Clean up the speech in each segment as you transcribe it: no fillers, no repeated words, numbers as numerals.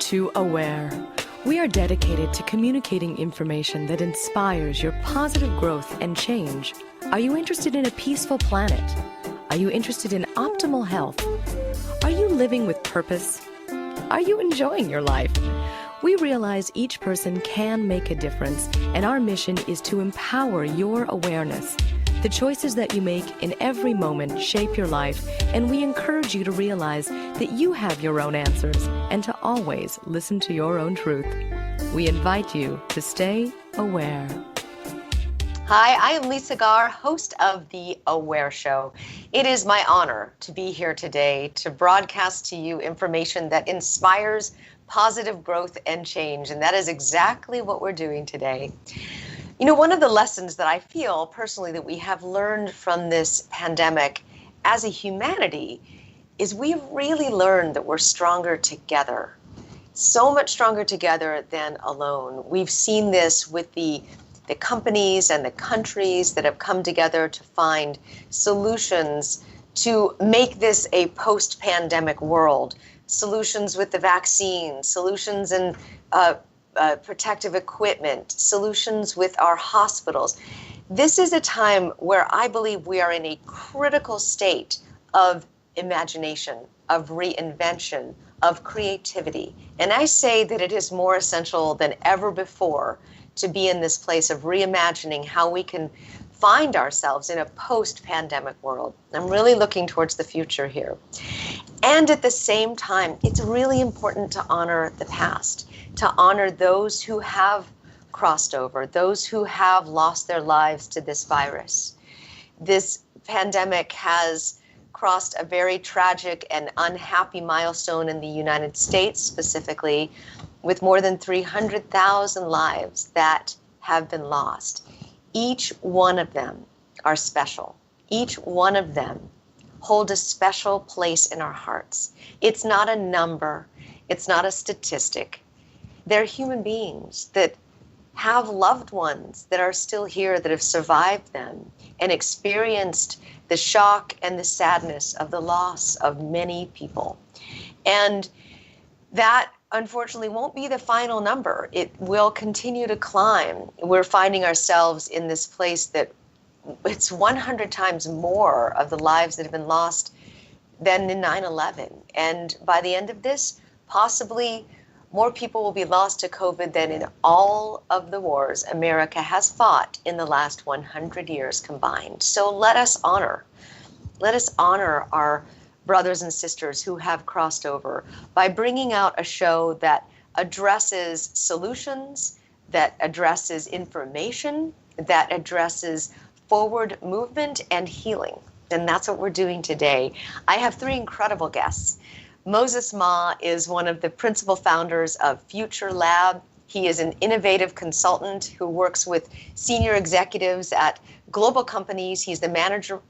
to Aware. We are dedicated to communicating information that inspires your positive growth and change. Are you interested in a peaceful planet? Are you interested in optimal health? Are you living with purpose? Are you enjoying your life? We realize each person can make a difference, and our mission is to empower your awareness. The choices that you make in every moment shape your life, and we encourage you to realize that you have your own answers and to always listen to your own truth. We invite you to stay aware. Hi, I am Lisa Garr, host of The Aware Show. It is my honor to be here today to broadcast to you information that inspires positive growth and change, and that is exactly what we're doing today. You know, one of the lessons that I feel personally that we have learned from this pandemic as a humanity is we've really learned that we're stronger together, so much stronger together than alone. We've seen this with the companies and the countries that have come together to find solutions to make this a post-pandemic world. Solutions with the vaccine, solutions in protective equipment, solutions with our hospitals. This is a time where I believe we are in a critical state of imagination, of reinvention, of creativity. And I say that it is more essential than ever before to be in this place of reimagining how we can find ourselves in a post-pandemic world. I'm really looking towards the future here. And at the same time, it's really important to honor the past, to honor those who have crossed over, those who have lost their lives to this virus. This pandemic has crossed a very tragic and unhappy milestone in the United States specifically, with more than 300,000 lives that have been lost. Each one of them are special. Each one of them hold a special place in our hearts. It's not a number. It's not a statistic. They're human beings that have loved ones that are still here, that have survived them and experienced the shock and the sadness of the loss of many people. And that unfortunately won't be the final number. It will continue to climb. We're finding ourselves in this place that it's 100 times more of the lives that have been lost than in 9/11. And by the end of this, possibly more people will be lost to COVID than in all of the wars America has fought in the last 100 years combined. So let us honor our brothers and sisters who have crossed over by bringing out a show that addresses solutions, that addresses information, that addresses forward movement and healing. And that's what we're doing today. I have three incredible guests. Moses Ma is one of the principal founders of Future Lab. He is an innovative consultant who works with senior executives at global companies. He's the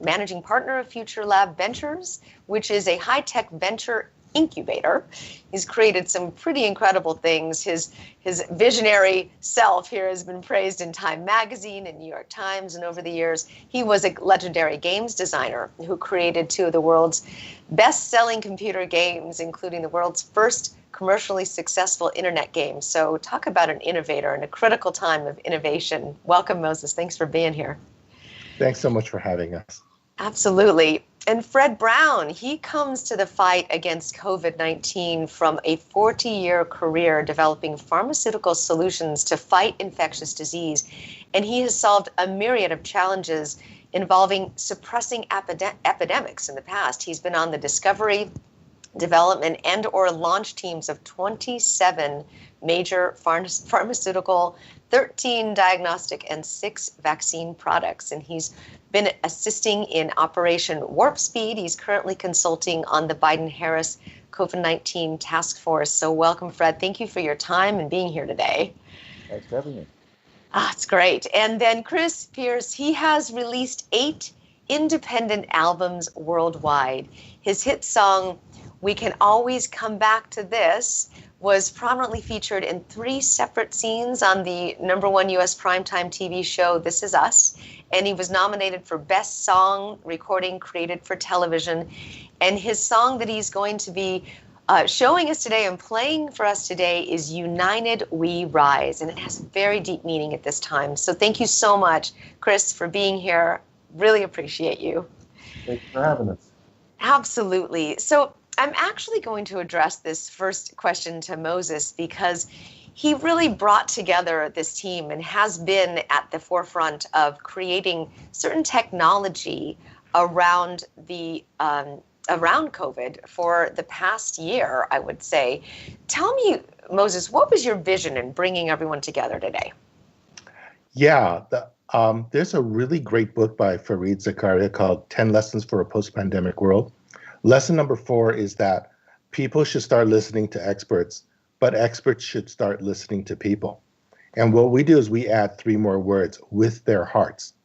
managing partner of Future Lab Ventures, which is a high-tech venture incubator. He's created some pretty incredible things. His visionary self here has been praised in Time Magazine and New York Times, and over the years, he was a legendary games designer who created two of the world's best-selling computer games, including the world's first commercially successful internet game. So talk about an innovator in a critical time of innovation. Welcome, Moses. Thanks for being here. Thanks so much for having us. Absolutely. And Fred Brown, he comes to the fight against COVID-19 from a 40-year career developing pharmaceutical solutions to fight infectious disease. And he has solved a myriad of challenges involving suppressing epidemics in the past. He's been on the discovery, development, and or launch teams of 27 major pharmaceutical, 13 diagnostic, and 6 vaccine products. And he's been assisting in Operation Warp Speed. He's currently consulting on the Biden-Harris COVID-19 task force. So welcome, Fred. Thank you for your time and being here today. Thanks for having me. It's great. And then Chris Pierce, he has released 8 independent albums worldwide. His hit song, We Can Always Come Back to This, was prominently featured in 3 separate scenes on the #1 U.S. primetime TV show, This Is Us. And he was nominated for Best Song Recording Created for Television. And his song that he's going to be Showing us today and playing for us today is United We Rise, and it has very deep meaning at this time. So thank you so much, Chris, for being here. Really appreciate you. Thanks for having us. Absolutely. So I'm actually going to address this first question to Moses because he really brought together this team and has been at the forefront of creating certain technology around the around COVID for the past year, I would say. Tell me, Moses, what was your vision in bringing everyone together today? Yeah, there's a really great book by Fareed Zakaria called 10 Lessons for a Post-Pandemic World. Lesson number 4 is that people should start listening to experts, but experts should start listening to people. And what we do is we add 3 more words: with their hearts.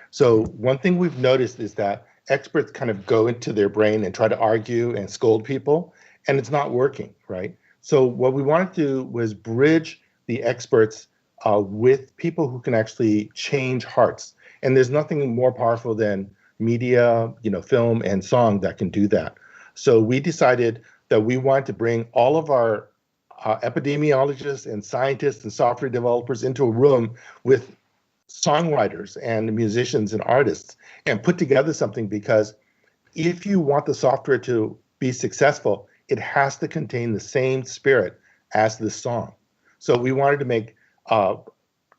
So one thing we've noticed is that experts kind of go into their brain and try to argue and scold people, and it's not working, right? So what we wanted to do was bridge the experts with people who can actually change hearts. And there's nothing more powerful than media, film and song that can do that. So we decided that we wanted to bring all of our epidemiologists and scientists and software developers into a room with songwriters and musicians and artists and put together something, because if you want the software to be successful, it has to contain the same spirit as the song. So we wanted to make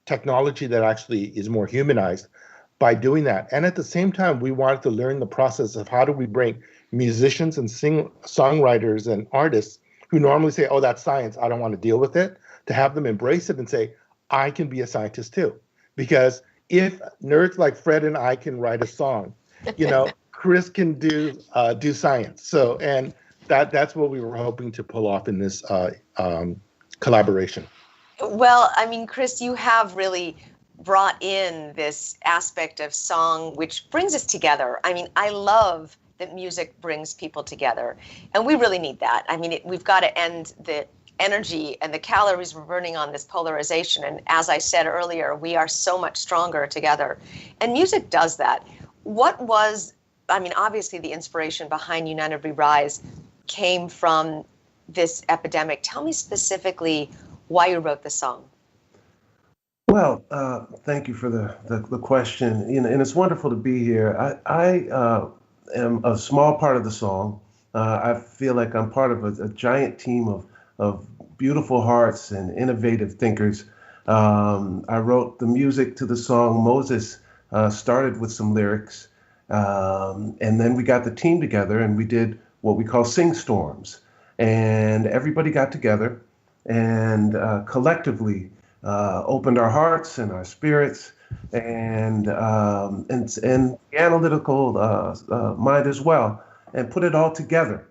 technology that actually is more humanized by doing that. And at the same time, we wanted to learn the process of how do we bring musicians and songwriters and artists who normally say, oh, that's science, I don't want to deal with it, to have them embrace it and say, I can be a scientist too. Because if nerds like Fred and I can write a song, Chris can do science. So, and that's what we were hoping to pull off in this collaboration. Well, I mean, Chris, you have really brought in this aspect of song, which brings us together. I mean, I love that music brings people together, and we really need that. I mean, we've got to end the energy and the calories we're burning on this polarization. And as I said earlier, we are so much stronger together. And music does that. What was, I mean, obviously the inspiration behind United We Rise came from this epidemic. Tell me specifically why you wrote the song. Well, thank you for the question. And it's wonderful to be here. I am a small part of the song. I feel like I'm part of a giant team of beautiful hearts and innovative thinkers. I wrote the music to the song. Moses started with some lyrics, and then we got the team together and we did what we call sing storms. And everybody got together and collectively opened our hearts and our spirits and the analytical mind as well, and put it all together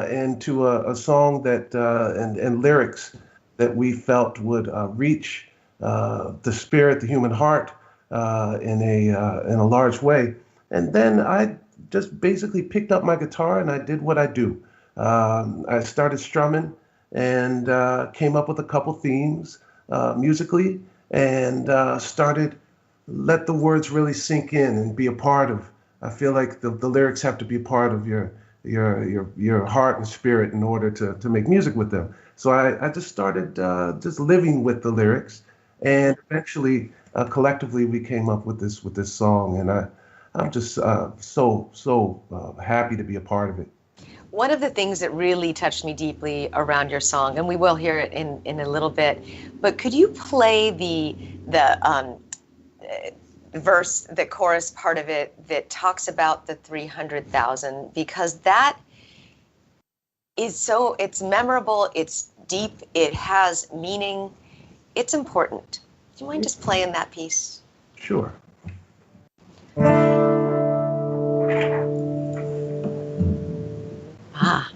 into a song that and lyrics that we felt would reach the spirit, the human heart in a large way. And then I just basically picked up my guitar and I did what I do. I started strumming and came up with a couple themes musically, and started let the words really sink in and be a part of. I feel like the lyrics have to be a part of your heart and spirit in order to make music with them. So I just started just living with the lyrics, and eventually collectively we came up with this song, and I'm just so happy to be a part of it. One of the things that really touched me deeply around your song, and we will hear it in a little bit, but could you play the verse, the chorus part of it that talks about the 300,000, because that is it's memorable, it's deep, it has meaning, it's important. Do you mind just playing that piece? Sure. Ah.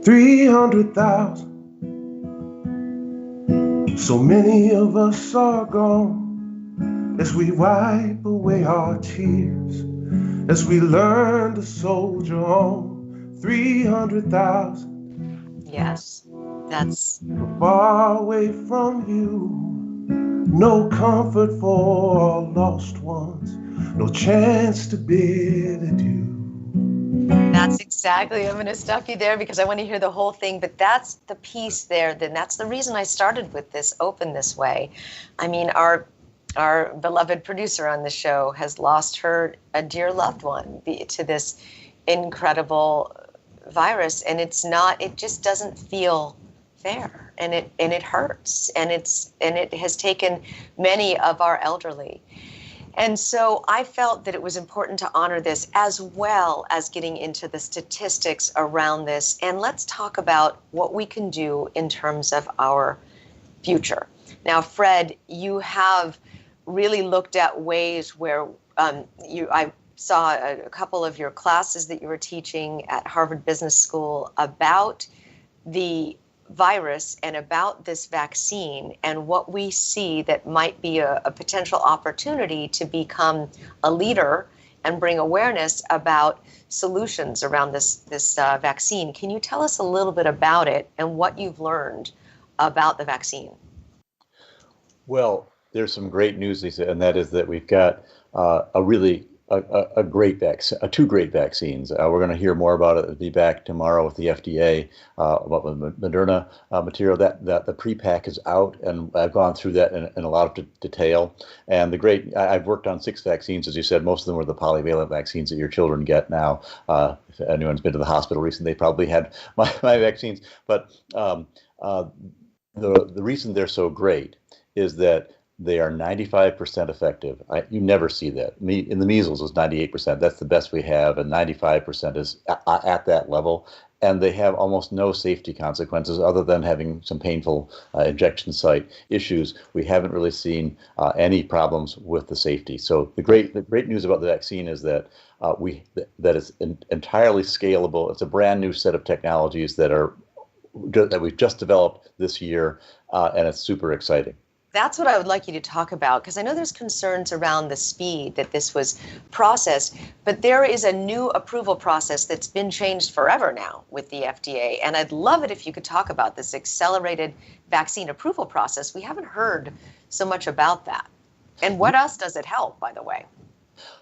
300,000. So many of us are gone as we wipe away our tears, as we learn to soldier on. 300,000. Yes, that's far away from you. No comfort for our lost ones. no chance to bid adieu. That's exactly, I'm going to stop you there because I want to hear the whole thing, but that's the piece there. Then that's the reason I started with this open this way. I mean, our beloved producer on the show has lost a dear loved one to this incredible virus, and it just doesn't feel fair, and it hurts, and it has taken many of our elderly. And so I felt that it was important to honor this as well as getting into the statistics around this. And let's talk about what we can do in terms of our future. Now, Fred, you have really looked at ways where I saw a couple of your classes that you were teaching at Harvard Business School about the virus and about this vaccine and what we see that might be a potential opportunity to become a leader and bring awareness about solutions around this vaccine. Can you tell us a little bit about it and what you've learned about the vaccine? Well, there's some great news, Lisa, and that is that we've got two great vaccines. We're going to hear more about it. I'll be back tomorrow with the FDA about the Moderna material. That the pre-pack is out, and I've gone through that in a lot of detail. And I've worked on 6 vaccines, as you said. Most of them were the polyvalent vaccines that your children get now. If anyone's been to the hospital recently, they probably had my vaccines. But the reason they're so great is that they are 95% effective. You never see that. In the measles, it's 98%. That's the best we have, and 95% is at that level. And they have almost no safety consequences other than having some painful injection site issues. We haven't really seen any problems with the safety. So the great news about the vaccine is that that it's entirely scalable. It's a brand new set of technologies that we've just developed this year, and it's super exciting. That's what I would like you to talk about, because I know there's concerns around the speed that this was processed, but there is a new approval process that's been changed forever now with the FDA. And I'd love it if you could talk about this accelerated vaccine approval process. We haven't heard so much about that. And what else does it help, by the way?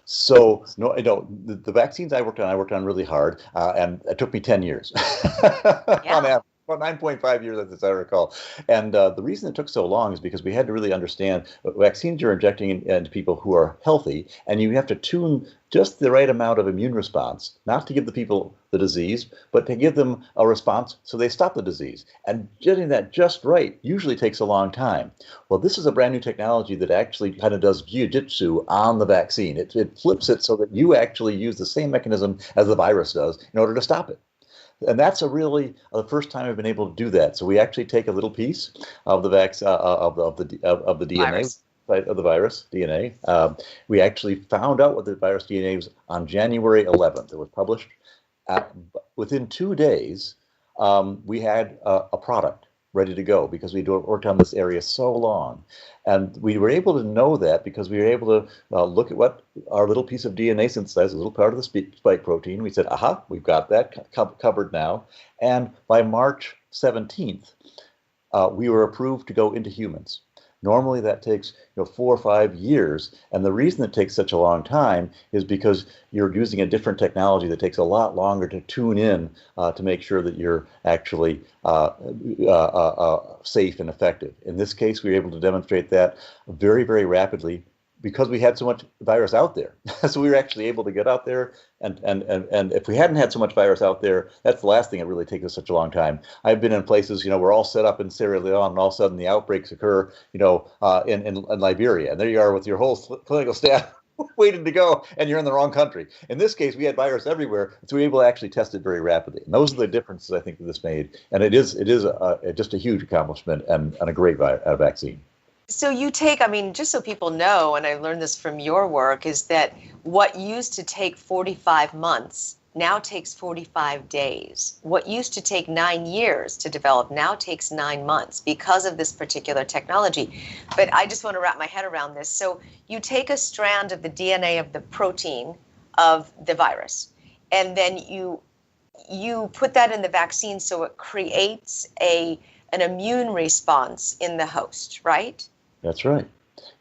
So the vaccines I worked on really hard, and it took me 10 years. Yeah. On average. About 9.5 years, as I recall. And the reason it took so long is because we had to really understand vaccines you're injecting into people who are healthy, and you have to tune just the right amount of immune response, not to give the people the disease, but to give them a response so they stop the disease. And getting that just right usually takes a long time. Well, this is a brand new technology that actually kind of does jiu-jitsu on the vaccine. It flips it so that you actually use the same mechanism as the virus does in order to stop it. And that's the first time I've been able to do that. So we actually take a little piece of the of the DNA of the virus DNA. We actually found out what the virus DNA was on January 11th. It was published. Within 2 days, we had a product ready to go because we worked on this area so long. And we were able to know that because we were able to look at what our little piece of DNA synthesized, a little part of the spike protein. We said, aha, we've got that covered now. And by March 17th, we were approved to go into humans. Normally that takes 4 or 5 years, and the reason it takes such a long time is because you're using a different technology that takes a lot longer to tune in to make sure that you're actually safe and effective. In this case, we were able to demonstrate that very, very rapidly because we had so much virus out there. So we were actually able to get out there, and if we hadn't had so much virus out there, that's the last thing that really takes us such a long time. I've been in places, we're all set up in Sierra Leone, and all of a sudden the outbreaks occur, in Liberia, and there you are with your whole clinical staff waiting to go, and you're in the wrong country. In this case, we had virus everywhere, so we were able to actually test it very rapidly. And those are the differences I think that this made, and it is just a huge accomplishment and a great vaccine. So you take, just so people know, and I learned this from your work, is that what used to take 45 months now takes 45 days. What used to take 9 years to develop now takes 9 months because of this particular technology. But I just want to wrap my head around this. So you take a strand of the DNA of the protein of the virus, and then you put that in the vaccine so it creates an immune response in the host, right? That's right.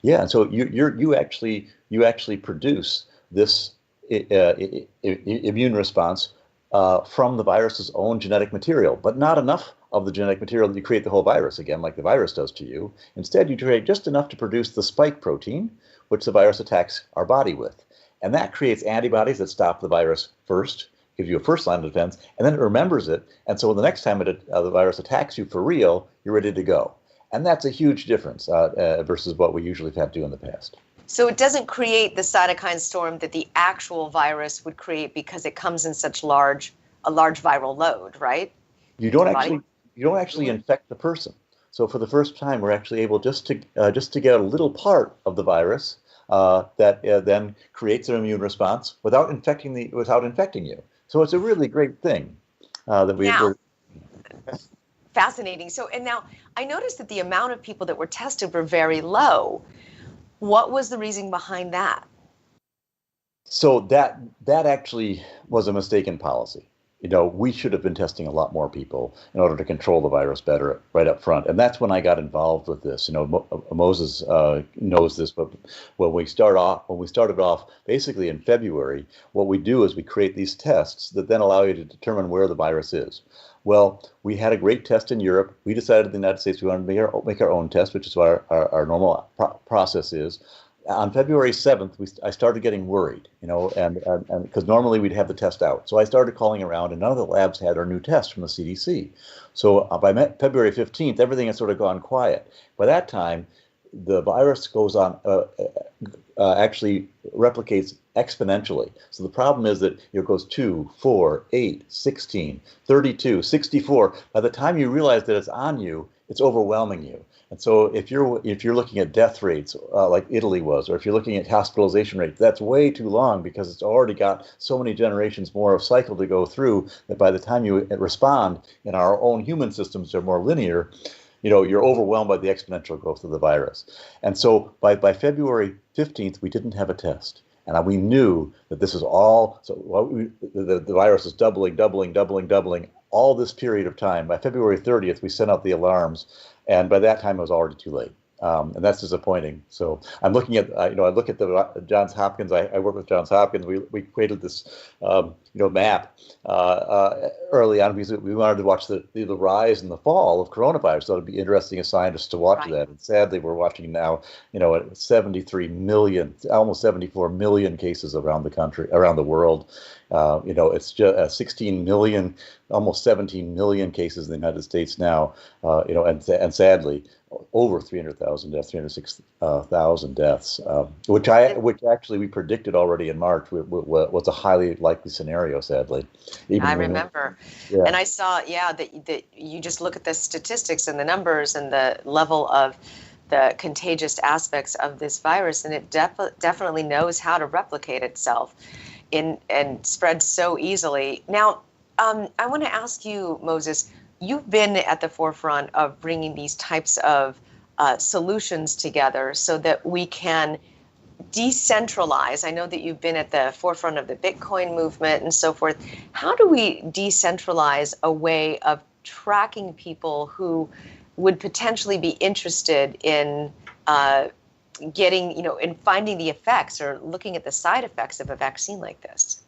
Yeah, and so you actually you actually produce this immune response from the virus's own genetic material, but not enough of the genetic material that you create the whole virus again, like the virus does to you. Instead, you create just enough to produce the spike protein, which the virus attacks our body with. And that creates antibodies that stop the virus first, gives you a first line of defense, and then it remembers it. And so the next time the virus attacks you for real, you're ready to go. And that's a huge difference versus what we usually have had to do in the past. So it doesn't create the cytokine storm that the actual virus would create because it comes in such a large viral load, right? You don't actually infect the person. So for the first time, we're actually able just to get a little part of the virus that then creates an immune response without infecting you. So it's a really great thing that we're. Fascinating. So, and now I noticed that the amount of people that were tested were very low. What was the reason behind that? So that actually was a mistaken policy. We should have been testing a lot more people in order to control the virus better right up front. And that's when I got involved with this. Moses knows this, but when we started off basically in February, what we do is we create these tests that then allow you to determine where the virus is. Well, we had a great test in Europe. We decided in the United States we wanted to make our own test, which is what our normal process is. On February 7th, I started getting worried, and because normally we'd have the test out. So I started calling around, and none of the labs had our new test from the CDC. So by February 15th, everything had sort of gone quiet. By that time, the virus goes on, actually replicates exponentially. So the problem is that it goes 2, 4, 8, 16, 32, 64. By the time you realize that it's on you, it's overwhelming you. And so if you're looking at death rates like Italy was, or if you're looking at hospitalization rates, that's way too long because it's already got so many generations more of cycle to go through that by the time you respond in our own human systems are more linear, you're overwhelmed by the exponential growth of the virus. And so by February 15th, we didn't have a test. And we knew that this is all, the virus is doubling all this period of time. By February 30th, we sent out the alarms. And by that time, it was already too late. And that's disappointing. So I'm looking at, I look at the Johns Hopkins. I work with Johns Hopkins. We created this, map early on because we wanted to watch the rise and the fall of coronavirus. So it'd be interesting as scientists to watch that. And sadly, we're watching now, at 73 million, almost 74 million cases around the country, around the world. It's just 16 million, almost 17 million cases in the United States now. And sadly, over 300,000 deaths, 306,000 deaths, which actually we predicted already in March was a highly likely scenario, sadly. I remember. Yeah. And I saw, that you just look at the statistics and the numbers and the level of the contagious aspects of this virus, and it definitely knows how to replicate itself and spread so easily. Now, I want to ask you, Moses, you've been at the forefront of bringing these types of solutions together so that we can decentralize. I know that you've been at the forefront of the Bitcoin movement and so forth. How do we decentralize a way of tracking people who would potentially be interested in getting, in finding the effects or looking at the side effects of a vaccine like this?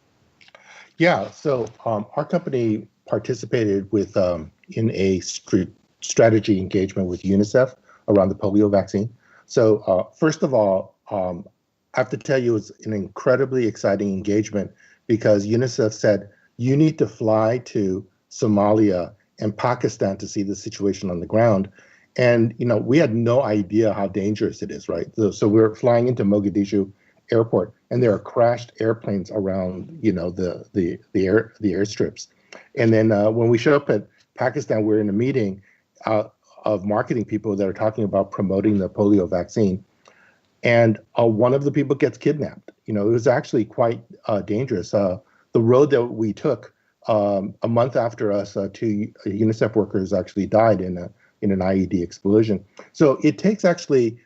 Yeah, so our company participated with in a strategy engagement with UNICEF around the polio vaccine. So first of all, I have to tell you, it's an incredibly exciting engagement because UNICEF said, you need to fly to Somalia and Pakistan to see the situation on the ground. And, we had no idea how dangerous it is, right? So we're flying into Mogadishu airport and there are crashed airplanes around, the airstrips. And then when we show up at Pakistan, we're in a meeting of marketing people that are talking about promoting the polio vaccine. And one of the people gets kidnapped. It was actually quite dangerous. The road that we took a month after us, two UNICEF workers actually died in an IED explosion. So it takes actually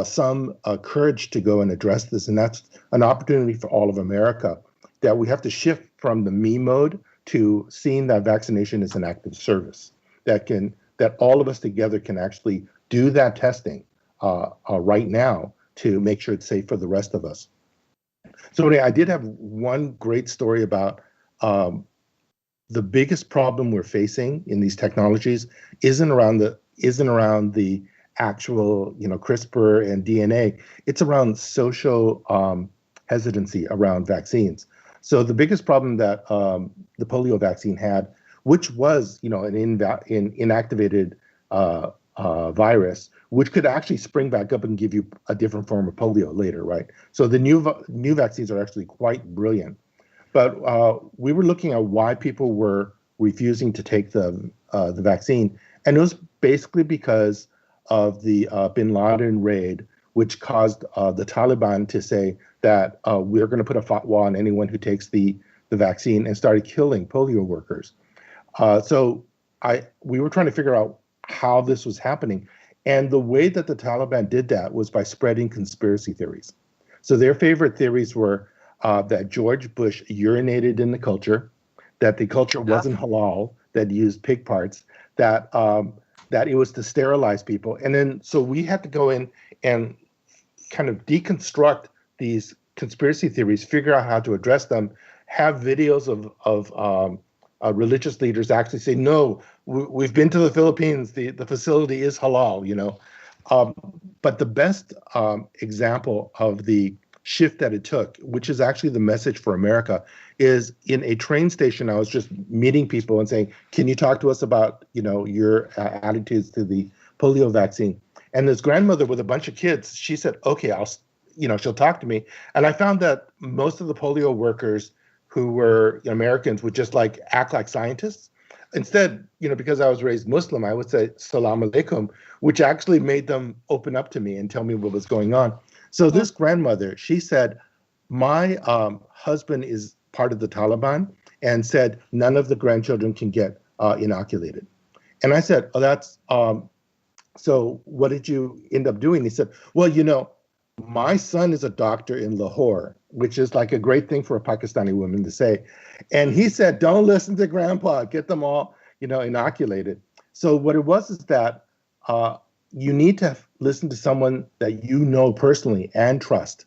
some courage to go and address this. And that's an opportunity for all of America, that we have to shift from the me mode to seeing that vaccination is an active service, that all of us together can actually do that testing right now to make sure it's safe for the rest of us. So anyway, I did have one great story about um, the biggest problem we're facing in these technologies isn't around the actual, CRISPR and DNA. It's around social hesitancy around vaccines. So the biggest problem that the polio vaccine had, which was, an inactivated virus, which could actually spring back up and give you a different form of polio later, right? So the new vaccines are actually quite brilliant. But we were looking at why people were refusing to take the vaccine, and it was basically because of the Bin Laden raid, which caused the Taliban to say that we're going to put a fatwa on anyone who takes the vaccine, and started killing polio workers. So we were trying to figure out how this was happening, and the way that the Taliban did that was by spreading conspiracy theories. So their favorite theories were that George Bush urinated in the culture, that the culture wasn't halal, that used pig parts, that it was to sterilize people. And then so we had to go in and kind of deconstruct these conspiracy theories, figure out how to address them, have videos of religious leaders actually say, no, we've been to the Philippines, the facility is halal. Um, but the best example of the shift that it took, which is actually the message for America, is in a train station. I was just meeting people and saying, "Can you talk to us about, your attitudes to the polio vaccine?" And this grandmother with a bunch of kids, she said, "Okay, she'll talk to me." And I found that most of the polio workers who were Americans would just like act like scientists. Instead, because I was raised Muslim, I would say "Salam alaikum," which actually made them open up to me and tell me what was going on. So this grandmother, she said, my husband is part of the Taliban, and said none of the grandchildren can get inoculated. And I said, oh, that's so what did you end up doing? He said, well, my son is a doctor in Lahore, which is like a great thing for a Pakistani woman to say. And he said, don't listen to grandpa, get them all, inoculated. So what it was is that you need to listen to someone that you know personally and trust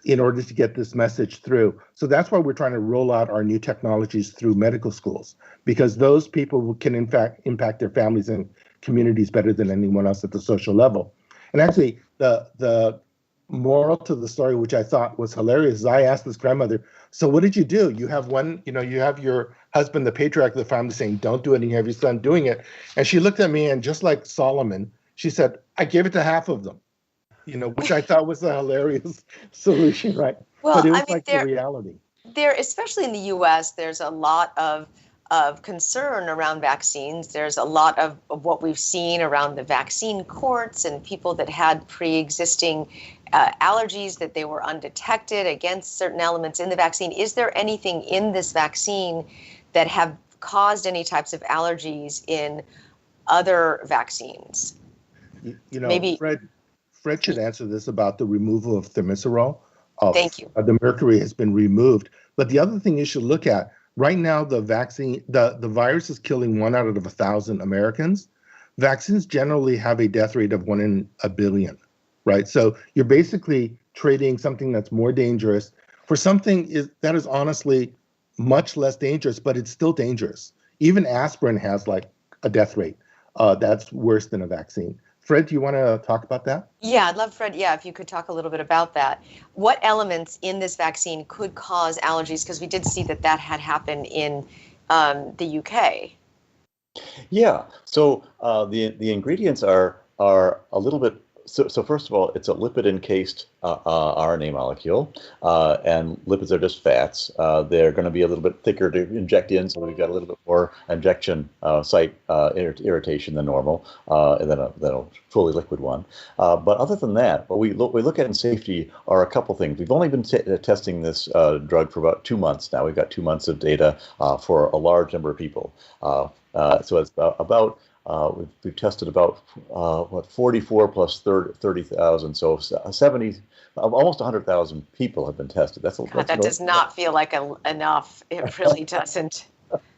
in order to get this message through. So that's why we're trying to roll out our new technologies through medical schools, because those people can in fact impact their families and communities better than anyone else at the social level. And actually, the moral to the story, which I thought was hilarious, is I asked this grandmother, so what did you do? You have you have your husband, the patriarch of the family, saying, don't do it, and you have your son doing it. And she looked at me, and just like Solomon, she said, I gave it to half of them, which I thought was a hilarious solution, right? Well, But it I was mean, like the reality. there, especially in the U.S., there's a lot of concern around vaccines. There's a lot of what we've seen around the vaccine courts and people that had pre-existing allergies that they were undetected against certain elements in the vaccine. Is there anything in this vaccine that have caused any types of allergies in other vaccines? Maybe. Fred should answer this about the removal of thimerosal. Thank you. The mercury has been removed. But the other thing you should look at, right now, the vaccine, the virus is killing 1 out of 1,000 Americans. Vaccines generally have a death rate of 1 in a billion, right? So you're basically trading something that's more dangerous for something that is honestly much less dangerous, but it's still dangerous. Even aspirin has like a death rate that's worse than a vaccine. Fred, do you want to talk about that? Yeah, I'd love, Fred, if you could talk a little bit about that. What elements in this vaccine could cause allergies? Because we did see that had happened in the UK. Yeah. So the ingredients are a little bit. So first of all, it's a lipid encased RNA molecule, and lipids are just fats. They're going to be a little bit thicker to inject in, so we've got a little bit more injection site irritation than normal, and then a fully liquid one. But other than that, what we look at in safety are a couple things. We've only been testing this drug for about 2 months now. We've got 2 months of data for a large number of people. So it's about we've tested about 44 plus 30,000, so 70, almost 100,000 people have been tested. That does not feel like enough. It really doesn't.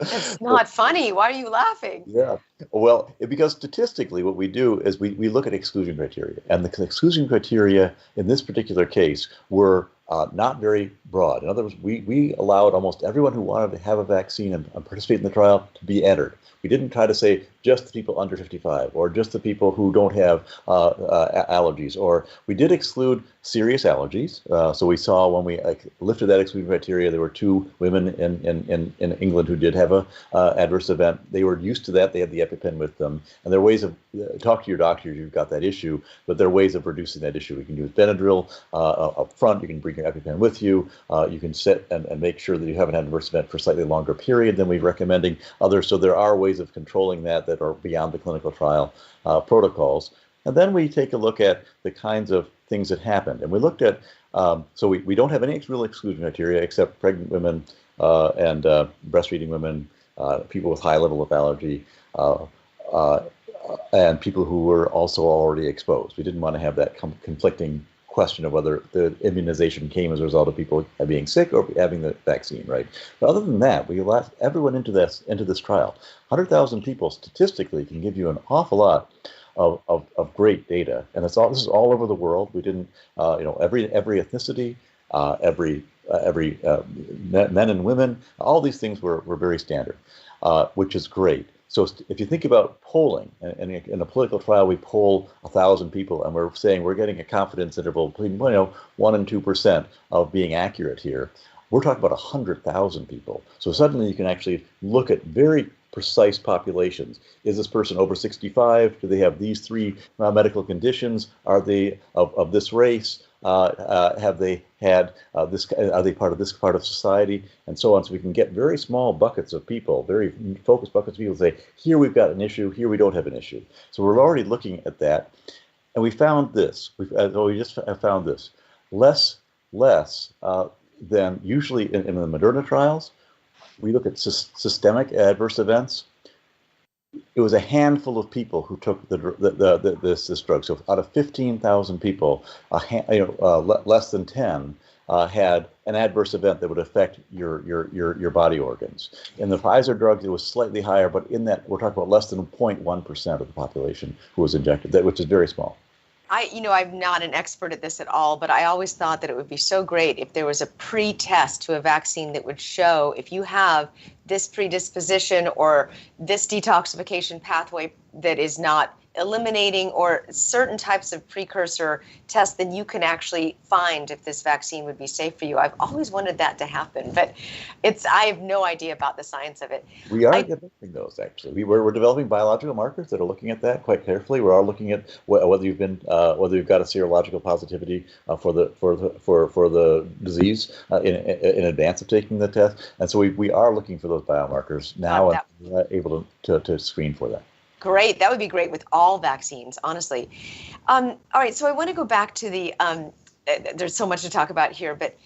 It's not funny. Why are you laughing? Yeah, well, because statistically what we do is we look at exclusion criteria, and the exclusion criteria in this particular case were not very broad. In other words, we allowed almost everyone who wanted to have a vaccine and participate in the trial to be entered. We didn't try to say just the people under 55 or just the people who don't have allergies, or we did exclude serious allergies. So we saw when we lifted that exclusion criteria, there were 2 women in England who did have a adverse event. They were used to that. They had the EpiPen with them. And there are ways of, talk to your doctor if you've got that issue, but there are ways of reducing that issue. We can use Benadryl up front. You can bring your EpiPen with you. You can sit and make sure that you have an adverse event for a slightly longer period than we're recommending others. So there are ways of controlling that are beyond the clinical trial protocols. And then we take a look at the kinds of things that happened. And we looked at, so we don't have any real exclusion criteria except pregnant women and breastfeeding women, people with high level of allergy, and people who were also already exposed. We didn't want to have that conflicting question of whether the immunization came as a result of people being sick or having the vaccine, right? But other than that, we allowed everyone into this trial. 100,000 people statistically can give you an awful lot of great data, and this is all over the world. We didn't, every ethnicity, every men and women, all these things were very standard, which is great. So if you think about polling, and in a political trial, we poll 1,000 people, and we're saying we're getting a confidence interval between 1% and 2% of being accurate here. We're talking about 100,000 people. So suddenly you can actually look at very precise populations. Is this person over 65? Do they have these 3 medical conditions? Are they of this race? Have they had this? Are they part of this part of society, and so on? So we can get very small buckets of people, very focused buckets of people. Say, here we've got an issue, here we don't have an issue. So we're already looking at that, and we found this. We just found this less than usually in the Moderna trials. We look at systemic adverse events. It was a handful of people who took this drug. So out of 15,000 people, less than 10 had an adverse event that would affect your body organs. In the Pfizer drugs, it was slightly higher, but in that we're talking about less than 0.1% of the population who was injected, which is very small. I'm not an expert at this at all, but I always thought that it would be so great if there was a pre-test to a vaccine that would show if you have this predisposition or this detoxification pathway that is not eliminating or certain types of precursor tests, then you can actually find if this vaccine would be safe for you. I've always wanted that to happen, but I have no idea about the science of it. We are developing those, actually. We're developing biological markers that are looking at that quite carefully. We are looking at whether you've got a serological positivity for the disease in advance of taking the test, and so we are looking for those biomarkers now and able to screen for that. Great. That would be great with all vaccines, honestly. All right. So I want to go back to there's so much to talk about here, but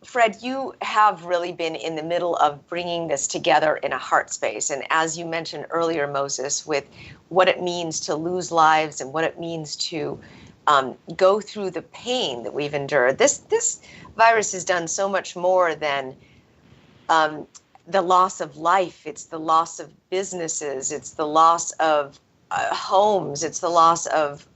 Fred, you have really been in the middle of bringing this together in a heart space. And as you mentioned earlier, Moses, with what it means to lose lives and what it means to go through the pain that we've endured. This virus has done so much more than the loss of life. It's the loss of businesses. It's the loss of homes. It's the loss of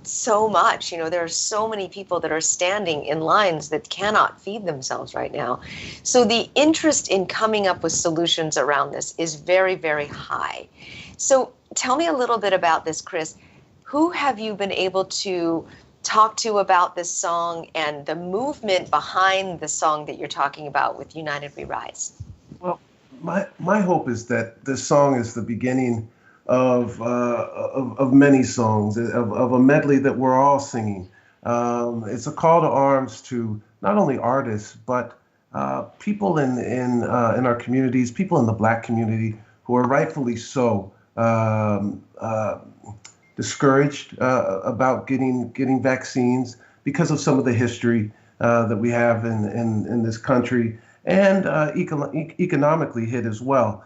so much. There are so many people that are standing in lines that cannot feed themselves right now. So the interest in coming up with solutions around this is very, very high. So tell me a little bit about this, Chris. Who have you been able to talk to about this song and the movement behind the song that you're talking about with United We Rise? Well, my hope is that this song is the beginning of many songs, of a medley that we're all singing. It's a call to arms to not only artists, but people in our communities, people in the Black community who are rightfully so discouraged about getting vaccines because of some of the history that we have in this country, and economically hit as well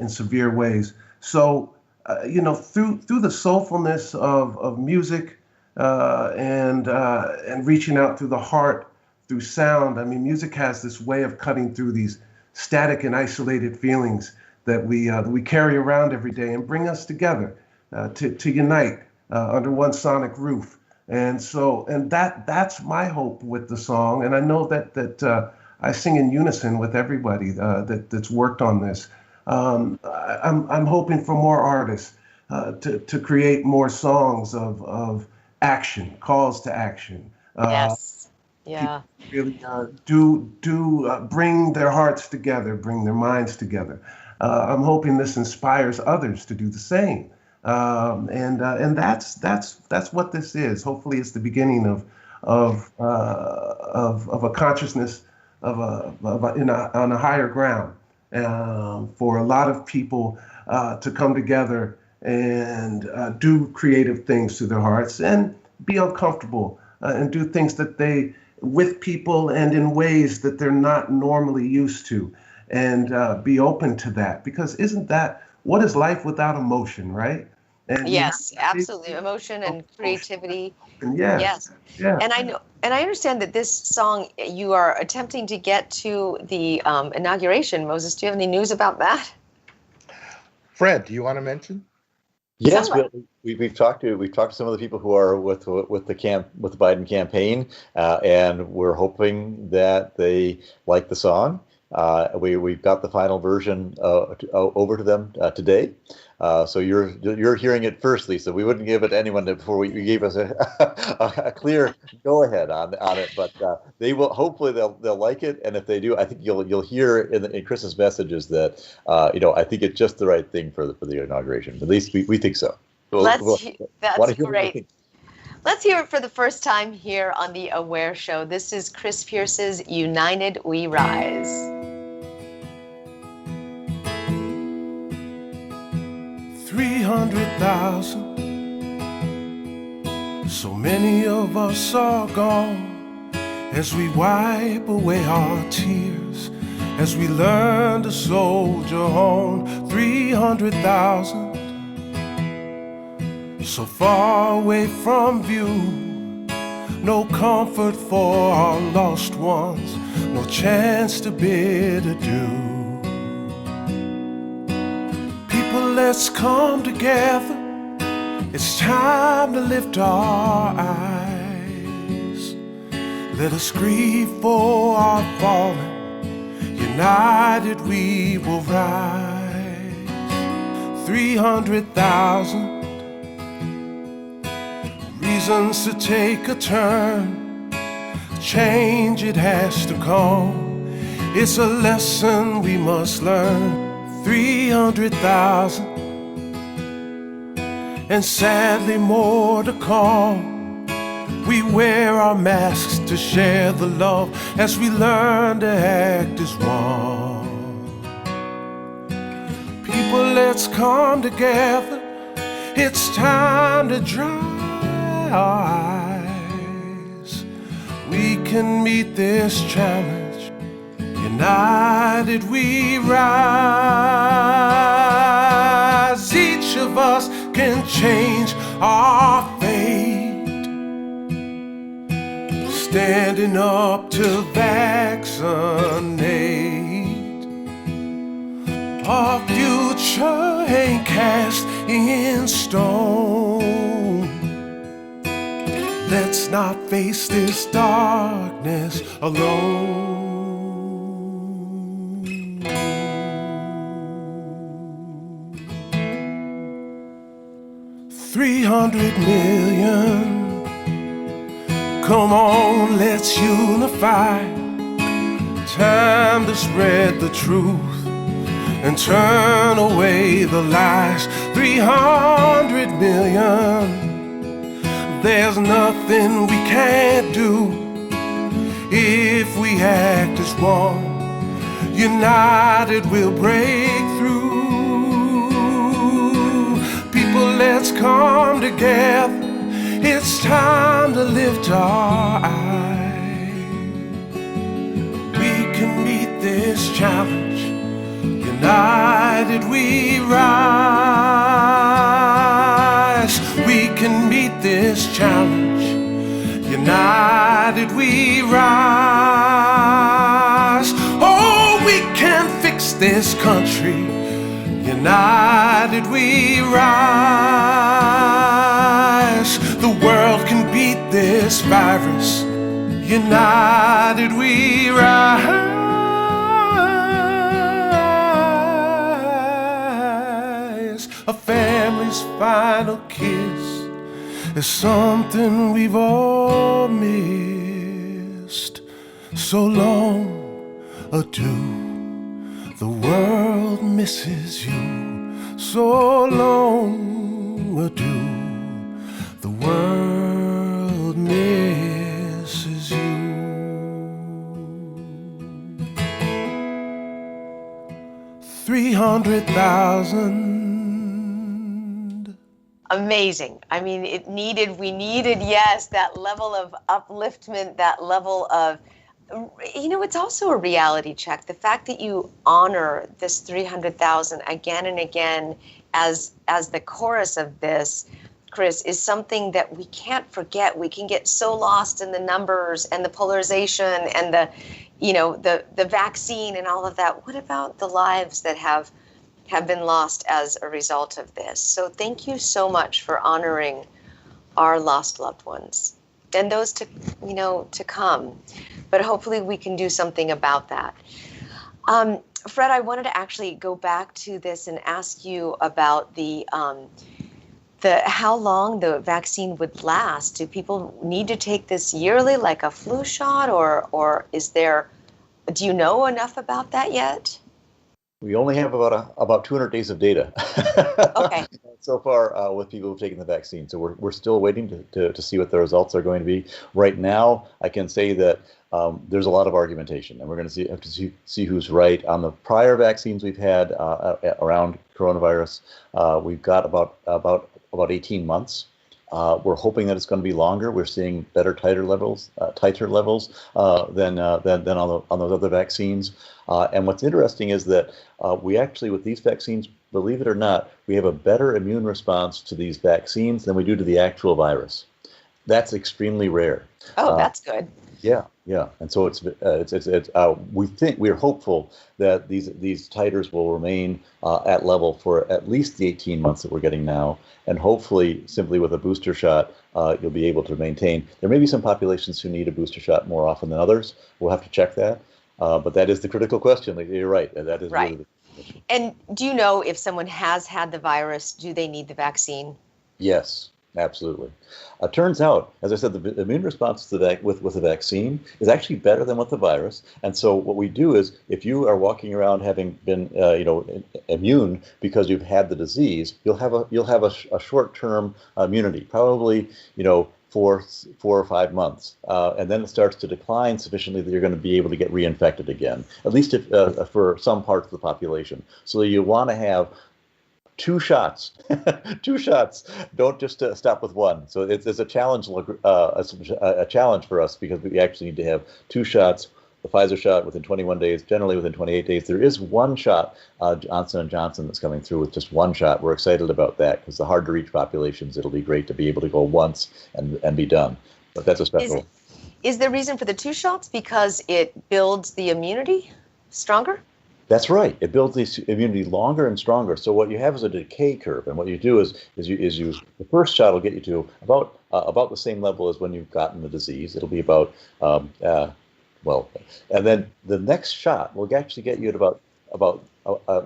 in severe ways. So, through the soulfulness of music and reaching out through the heart, through sound. I mean, music has this way of cutting through these static and isolated feelings that we carry around every day and bring us together to unite under one sonic roof. And so, and that's my hope with the song. And I know that I sing in unison with everybody that's worked on this. I'm hoping for more artists to create more songs of action, calls to action. Yes. Yeah. Really do bring their hearts together, bring their minds together. I'm hoping this inspires others to do the same. And that's what this is. Hopefully, it's the beginning of a consciousness on a higher ground for a lot of people to come together and do creative things to their hearts and be uncomfortable and do things that they with people and in ways that they're not normally used to, and be open to that, because isn't that what is life without emotion, right? And yes, absolutely. Emotion and creativity. Yes. Yeah. And I understand that this song, you are attempting to get to the inauguration. Moses, do you have any news about that? Fred, do you want to mention? Yes, we've talked to some of the people who are with the Biden campaign, and we're hoping that they like the song. We've got the final version over to them today. So you're hearing it first, Lisa. We wouldn't give it to anyone before we gave us a clear go ahead on it. But they will, hopefully they'll like it, and if they do, I think you'll hear in Chris's messages that I think it's just the right thing for the inauguration. At least we think so. That's great. Let's hear it for the first time here on the Aware Show. This is Chris Pierce's "United We Rise." 300,000. So many of us are gone as we wipe away our tears, as we learn to soldier on. 300,000. So far away from view, no comfort for our lost ones, no chance to bid adieu. Let's come together. It's time to lift our eyes. Let us grieve for our fallen. United we will rise. 300,000 reasons to take a turn. Change, it has to come. It's a lesson we must learn. 300,000, and sadly more to come. We wear our masks to share the love as we learn to act as one. People, let's come together. It's time to dry our eyes. We can meet this challenge. United we rise. Each of us can change our fate. Standing up to vaccinate. Our future ain't cast in stone. Let's not face this darkness alone. 300 million. Come on, let's unify. Time to spread the truth and turn away the lies. 300 million. There's nothing we can't do if we act as one. United we'll break through. People, let's come together. It's time to lift our eyes. We can meet this challenge. United we rise. We can meet this challenge. United we rise. Oh, we can fix this country. United we rise. The world can be defeat this virus. United we rise. A family's final kiss is something we've all missed. So long, adieu. The world misses you. So long, adieu. The world misses you. 300,000. Amazing. I mean, we needed, yes, that level of upliftment, that level of, it's also a reality check. The fact that you honor this 300,000 again and again as the chorus of this, Chris, is something that we can't forget. We can get so lost in the numbers and the polarization and the vaccine and all of that. What about the lives that have been lost as a result of this? So thank you so much for honoring our lost loved ones and those to come. But hopefully we can do something about that. Fred, I wanted to actually go back to this and ask you about the how long the vaccine would last. Do people need to take this yearly, like a flu shot, or do you know enough about that yet? We only have about 200 days of data Okay. so far with people who've taken the vaccine. So we're still waiting to see what the results are going to be. Right now, I can say that there's a lot of argumentation, and we're going to have to see who's right. On the prior vaccines we've had around coronavirus, we've got about 18 months. We're hoping that it's going to be longer. We're seeing better tighter levels than on those other vaccines. And what's interesting is that we actually, with these vaccines, believe it or not, we have a better immune response to these vaccines than we do to the actual virus. That's extremely rare. Oh, that's good. Yeah. And so we're hopeful that these titers will remain at level for at least the 18 months that we're getting now, and hopefully simply with a booster shot you'll be able to maintain. There may be some populations who need a booster shot more often than others. We'll have to check that, but that is the critical question. You're right. That is right. Really the question. And do you know if someone has had the virus, do they need the vaccine? Yes. Absolutely. Turns out, as I said, the immune response to with the vaccine is actually better than with the virus. And so what we do is, if you are walking around having been immune because you've had the disease, you'll have a short-term immunity, probably 4 or 5 months, and then it starts to decline sufficiently that you're going to be able to get reinfected again, at least for some parts of the population. So you want to have 2 shots. 2 shots. Don't just stop with 1. So it's a challenge, a challenge for us, because we actually need to have 2 shots. The Pfizer shot within 21 days, generally within 28 days. There is 1 shot, Johnson & Johnson, that's coming through with just 1 shot. We're excited about that because the hard to reach populations, it'll be great to be able to go once and be done. But that's a special. Is the reason for the 2 shots because it builds the immunity stronger? That's right. It builds the immunity longer and stronger. So what you have is a decay curve, and what you do is the first shot will get you to about the same level as when you've gotten the disease. It'll be about and then the next shot will actually get you at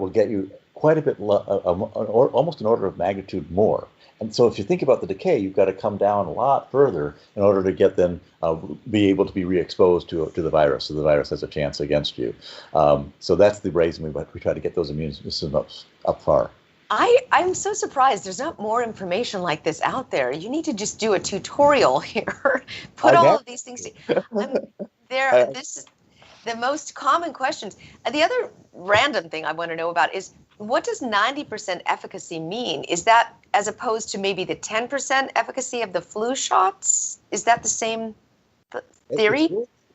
will get you quite a bit almost an order of magnitude more. And so if you think about the decay, you've got to come down a lot further in order to get them be able to be re-exposed to the virus, so the virus has a chance against you. So that's the reason we try to get those immune systems up far. I'm so surprised there's not more information like this out there. You need to just do a tutorial here. Put all of these things. This is the most common questions. The other random thing I want to know about is, what does 90% efficacy mean? Is that as opposed to maybe the 10% efficacy of the flu shots? Is that the same theory?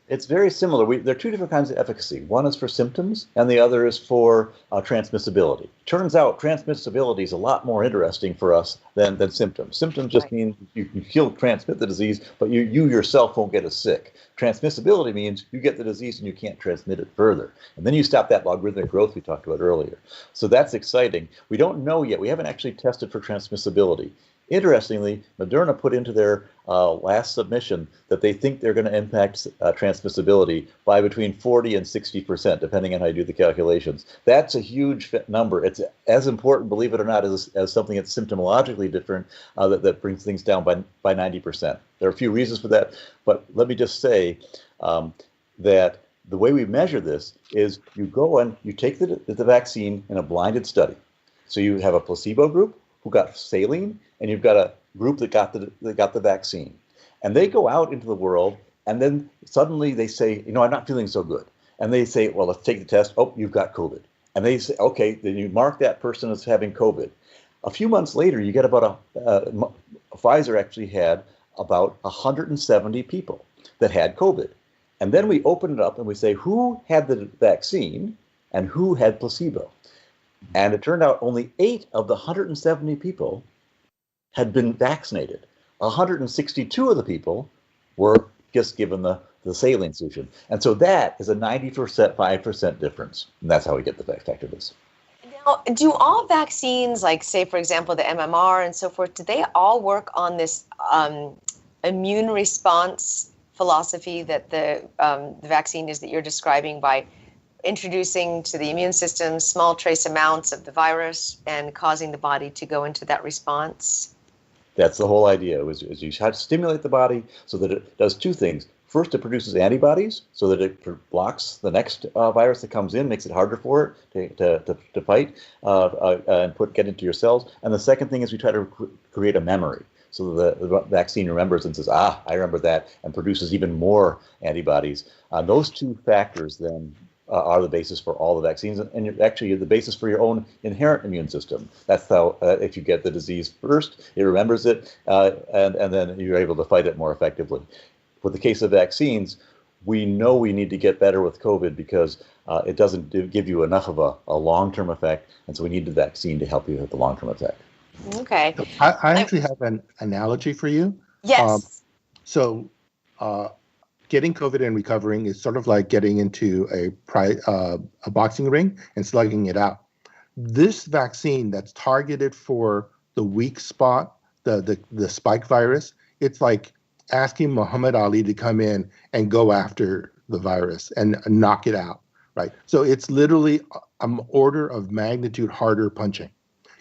It's very similar. There are 2 different kinds of efficacy. One is for symptoms, and the other is for transmissibility. Turns out transmissibility is a lot more interesting for us than symptoms. Symptoms just mean you can transmit the disease, but you yourself won't get as sick. Transmissibility means you get the disease and you can't transmit it further. And then you stop that logarithmic growth we talked about earlier. So that's exciting. We don't know yet. We haven't actually tested for transmissibility. Interestingly, Moderna put into their last submission that they think they're going to impact transmissibility by between 40 and 60%, depending on how you do the calculations. That's a huge number. It's as important, believe it or not, as something that's symptomologically different that brings things down by 90%. There are a few reasons for that, but let me just say that the way we measure this is you go and you take the vaccine in a blinded study. So you have a placebo group who got saline, and you've got a group that got the vaccine. And they go out into the world, and then suddenly they say, I'm not feeling so good. And they say, well, let's take the test. Oh, you've got COVID. And they say, okay, then you mark that person as having COVID. A few months later, you get about Pfizer actually had about 170 people that had COVID. And then we open it up and we say, who had the vaccine and who had placebo? And it turned out only 8 of the 170 people had been vaccinated. 162 of the people were just given the saline solution. And so that is a 90%, 5% difference. And that's how we get the effect of this. Now, do all vaccines, like say, for example, the MMR and so forth, do they all work on this immune response philosophy that the vaccine is that you're describing, by introducing to the immune system small trace amounts of the virus and causing the body to go into that response? That's the whole idea, is you try to stimulate the body so that it does two things. First, it produces antibodies so that it blocks the next virus that comes in, makes it harder for it to fight and get into your cells. And the second thing is we try to create a memory so that the vaccine remembers and says, I remember that, and produces even more antibodies. Those two factors then are the basis for all the vaccines, and actually the basis for your own inherent immune system. That's how, if you get the disease first, it remembers it, and then you're able to fight it more effectively. For the case of vaccines, we know we need to get better with COVID because it doesn't give you enough of a long-term effect, and so we need the vaccine to help you with the long-term effect. Okay. I actually have an analogy for you. Yes. Getting COVID and recovering is sort of like getting into a boxing ring and slugging it out. This vaccine that's targeted for the weak spot, the spike virus, it's like asking Muhammad Ali to come in and go after the virus and knock it out, right? So it's literally an order of magnitude harder punching,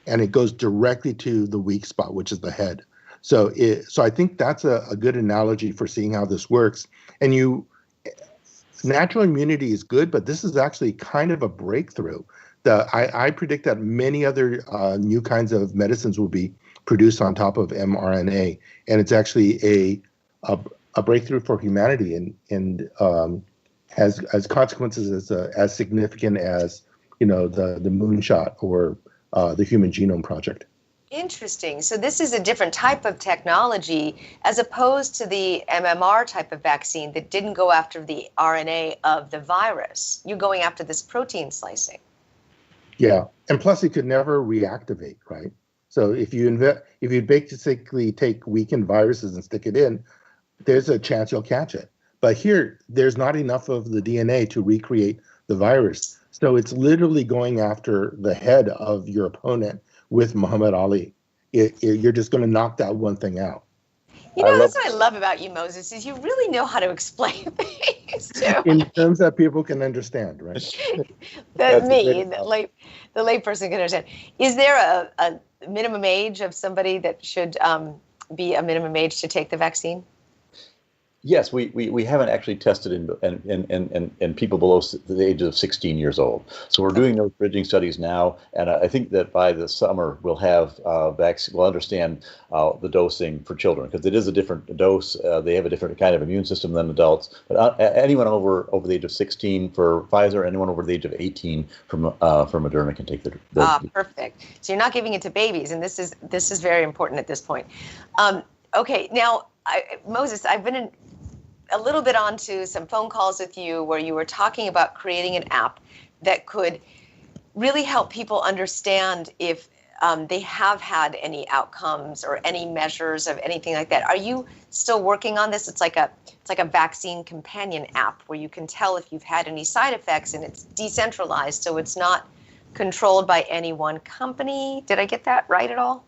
and it goes directly to the weak spot, which is the head. So I think that's a good analogy for seeing how this works. And natural immunity is good, but this is actually kind of a breakthrough. I predict that many other new kinds of medicines will be produced on top of mRNA, and it's actually a breakthrough for humanity, and has consequences as significant as the moonshot or the Human Genome Project. Interesting. So this is a different type of technology as opposed to the MMR type of vaccine that didn't go after the RNA of the virus. You're going after this protein slicing. Yeah, and plus it could never reactivate, right? So if you basically take weakened viruses and stick it in, there's a chance you'll catch it. But here, there's not enough of the DNA to recreate the virus. So it's literally going after the head of your opponent with Muhammad Ali. You're just going to knock that one thing out. That's what I love about you, Moses, is you really know how to explain things too. In terms that people can understand, right? That the layperson can understand. Is there a minimum age of somebody that should be a minimum age to take the vaccine? Yes, we haven't actually tested in people below the age of 16 years old. So we're doing those bridging studies now, and I think that by the summer we'll have we'll understand the dosing for children, because it is a different dose. They have a different kind of immune system than adults. But anyone over the age of 16 for Pfizer, anyone over the age of 18 for Moderna can take the perfect. So you're not giving it to babies, and this is very important at this point. Okay, now Moses, I've been a little bit onto some phone calls with you where you were talking about creating an app that could really help people understand if they have had any outcomes or any measures of anything like that. Are you still working on this? It's like a vaccine companion app where you can tell if you've had any side effects, and it's decentralized, so it's not controlled by any one company. Did I get that right at all?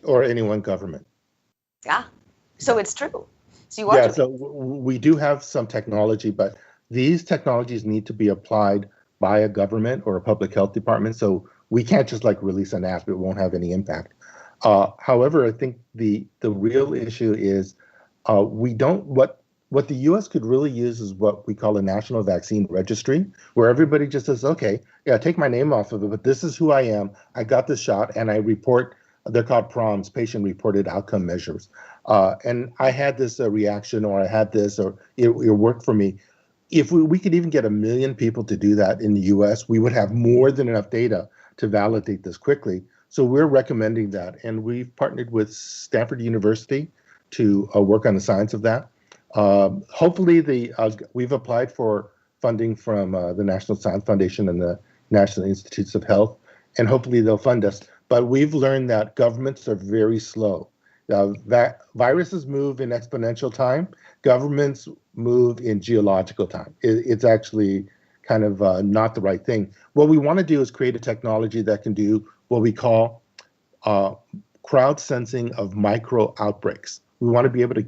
or any one government. Yeah. So it's true. So you are Yeah, doing. so we do have some technology, but these technologies need to be applied by a government or a public health department. So we can't just like release an app; it won't have any impact. However, I think the real issue is we don't what the U.S. could really use is what we call a national vaccine registry, where everybody just says, "Okay, yeah, take my name off of it, but this is who I am. I got this shot, and I report." They're called PROMs, patient-reported outcome measures. And I had this reaction, or I had this, or it worked for me. If we could even get 1 million people to do that in the US, we would have more than enough data to validate this quickly. So we're recommending that. And we've partnered with Stanford University to work on the science of that. Hopefully, we've applied for funding from the National Science Foundation and the National Institutes of Health, and hopefully they'll fund us. But we've learned that governments are very slow. That viruses move in exponential time. Governments move in geological time. It's actually kind of not the right thing. What we want to do is create a technology that can do what we call crowd sensing of micro outbreaks. We want to be able to.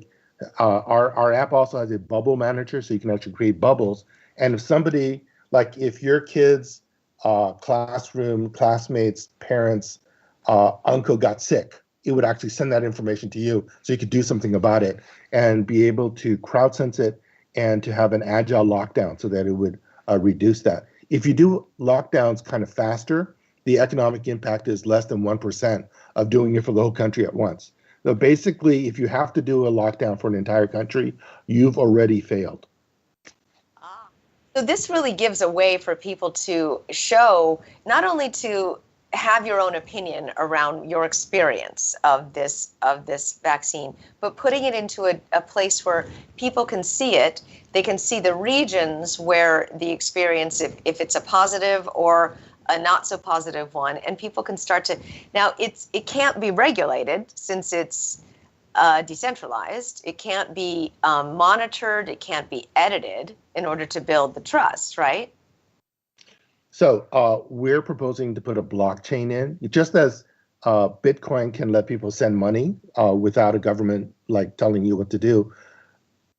Our app also has a bubble manager, so you can actually create bubbles. And if somebody, like if your kids' classroom, classmates, parents, uncle got sick, it would actually send that information to you so you could do something about it and be able to crowd sense it and to have an agile lockdown so that it would reduce that. If you do lockdowns kind of faster, the economic impact is less than 1% of doing it for the whole country at once. So basically, if you have to do a lockdown for an entire country, you've already failed. So this really gives a way for people to show, not only to have your own opinion around your experience of this vaccine, but putting it into a place where people can see it. They can see the regions where the experience, if it's a positive or a not so positive one, and people can start to. Now it can't be regulated since it's decentralized. It can't be monitored. It can't be edited in order to build the trust, right? So we're proposing to put a blockchain in, just as Bitcoin can let people send money without a government like telling you what to do.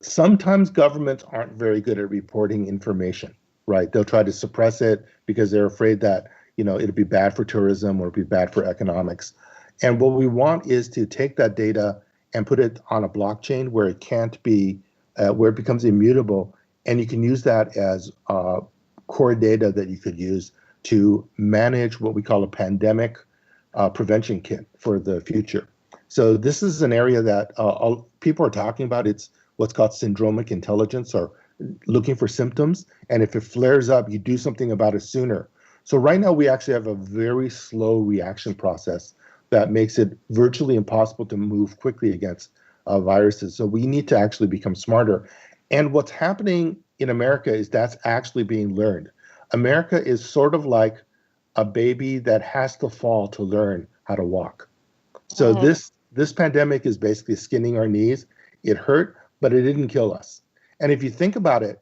Sometimes governments aren't very good at reporting information, right? They'll try to suppress it because they're afraid that it'll be bad for tourism or it'll be bad for economics. And what we want is to take that data and put it on a blockchain where it can't be, where it becomes immutable, and you can use that as core data that you could use to manage what we call a pandemic prevention kit for the future. So this is an area that people are talking about. It's what's called syndromic intelligence, or looking for symptoms. And if it flares up, you do something about it sooner. So right now we actually have a very slow reaction process that makes it virtually impossible to move quickly against viruses. So we need to actually become smarter. And what's happening in America is that's actually being learned. America is sort of like a baby that has to fall to learn how to walk. So this pandemic is basically skinning our knees. It hurt, but it didn't kill us. And if you think about it,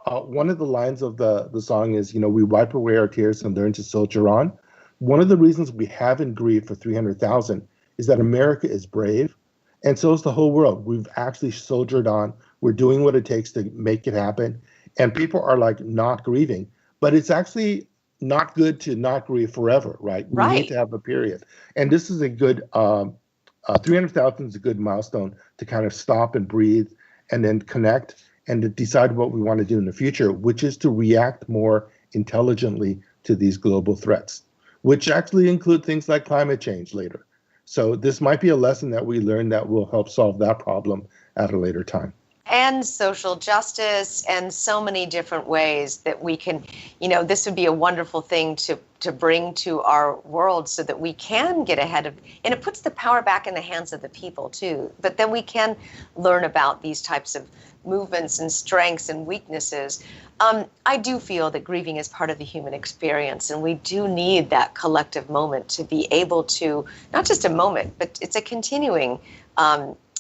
one of the lines of the song is, we wipe away our tears and learn to soldier on. One of the reasons we haven't grieved for 300,000 is that America is brave, and so is the whole world. We've actually soldiered on. We're doing what it takes to make it happen. And people are like not grieving, but it's actually not good to not grieve forever, right? We need to have a period. And this is a good, 300,000 is a good milestone to kind of stop and breathe and then connect and to decide what we want to do in the future, which is to react more intelligently to these global threats, which actually include things like climate change later. So this might be a lesson that we learn that will help solve that problem at a later time. And social justice, and so many different ways that we can, this would be a wonderful thing to bring to our world so that we can get ahead of, and it puts the power back in the hands of the people too. But then we can learn about these types of movements and strengths and weaknesses. I do feel that grieving is part of the human experience, and we do need that collective moment to be able to, not just a moment, but it's a continuing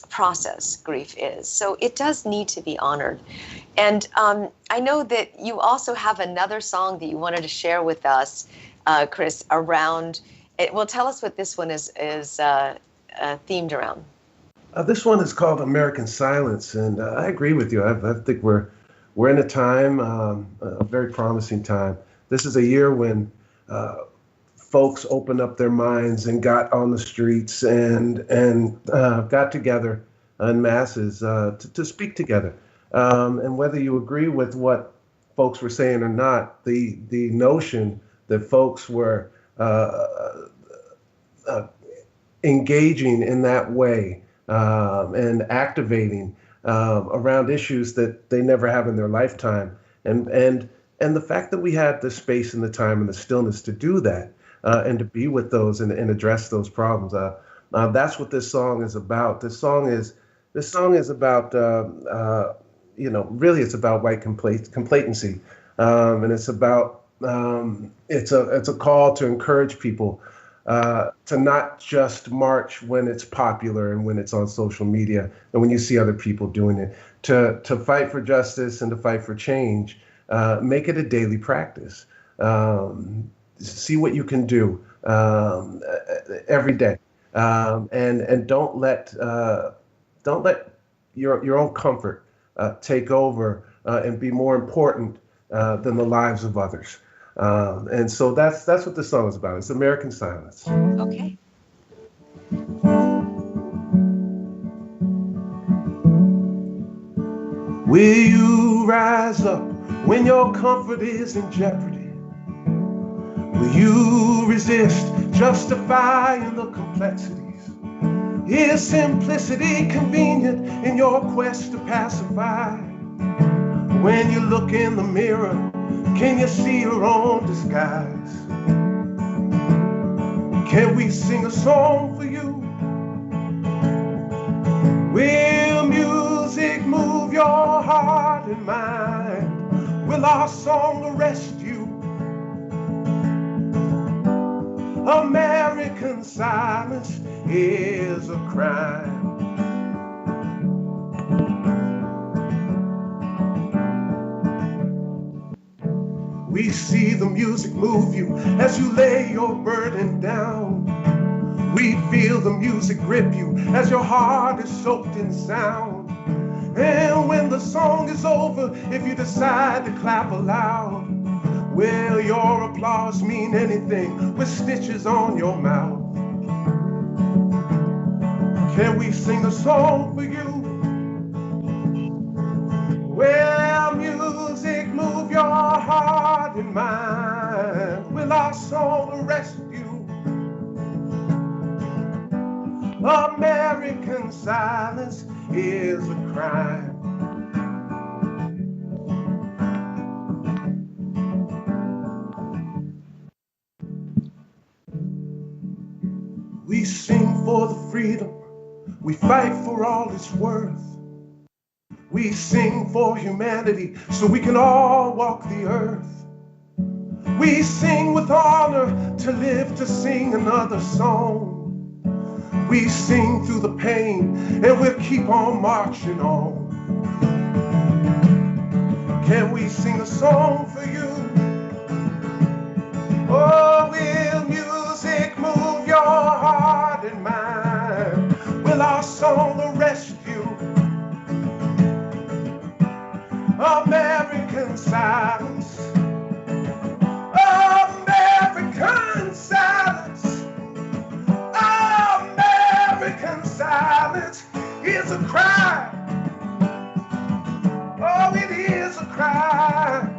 process, grief is. So it does need to be honored. And I know that you also have another song that you wanted to share with us, Chris, around Well, tell us what this one is themed around. This one is called American Silence, and I agree with you. I think we're in a time, a very promising time. This is a year when folks opened up their minds and got on the streets and got together in masses to speak together. And whether you agree with what folks were saying or not, the notion that folks were engaging in that way and activating around issues that they never have in their lifetime, and the fact that we had the space and the time and the stillness to do that and to be with those and address those problems. That's what this song is about. This song is about really it's about white complacency, and it's about it's a call to encourage people to not just march when it's popular and when it's on social media and when you see other people doing it, to fight for justice and to fight for change. Make it a daily practice. See what you can do every day, and don't let your own comfort take over and be more important than the lives of others. And so that's what this song is about. It's American Silence. Okay. Will you rise up when your comfort is in jeopardy? Will you resist justifying the complexities? Is simplicity convenient in your quest to pacify? When you look in the mirror, can you see your own disguise? Can we sing a song for you? Will music move your heart and mind? Will our song arrest you? American silence is a crime. We see the music move you as you lay your burden down. We feel the music grip you as your heart is soaked in sound. And when the song is over, if you decide to clap aloud, will your applause mean anything with stitches on your mouth? Can we sing a song for you? Will music move your heart and mind? Will our song arrest you? American silence is a crime. We sing for the freedom, we fight for all it's worth. We sing for humanity so we can all walk the earth. We sing with honor to live to sing another song. We sing through the pain and we'll keep on marching on. Can we sing a song for you? Oh, will music move your heart and mind? Will our song arrest you? American silence. American silence. American silence is a crime. Oh, it is a crime.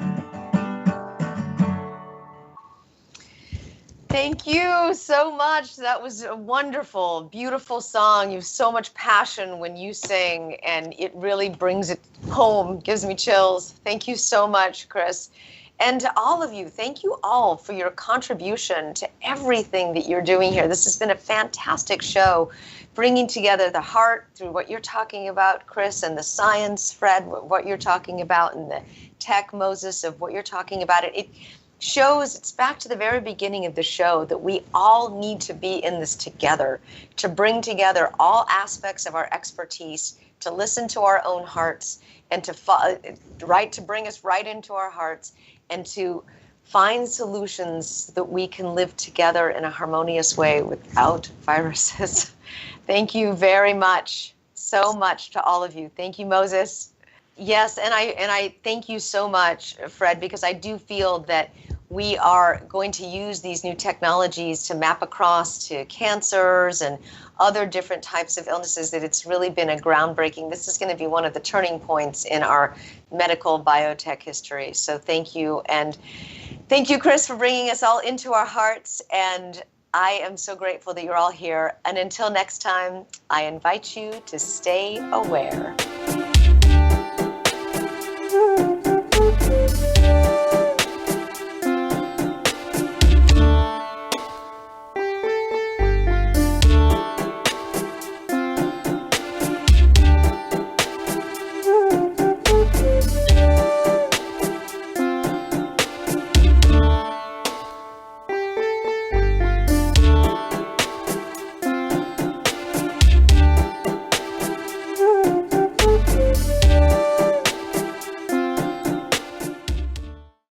Thank you so much. That was a wonderful, beautiful song. You have so much passion when you sing, and it really brings it home, gives me chills. Thank you so much, Chris. And to all of you, thank you all for your contribution to everything that you're doing here. This has been a fantastic show, bringing together the heart through what you're talking about, Chris, and the science, Fred, what you're talking about, and the tech, Moses, of what you're talking about. It shows, it's back to the very beginning of the show, that we all need to be in this together, to bring together all aspects of our expertise, to listen to our own hearts, and to bring us right into our hearts, and to find solutions so that we can live together in a harmonious way without viruses. Thank you very much, so much to all of you. Thank you, Moses. Yes, and I thank you so much, Fred, because I do feel that we are going to use these new technologies to map across to cancers and other different types of illnesses, that it's really been a groundbreaking. This is going to be one of the turning points in our medical biotech history. So thank you. And thank you, Chris, for bringing us all into our hearts. And I am so grateful that you're all here. And until next time, I invite you to stay aware.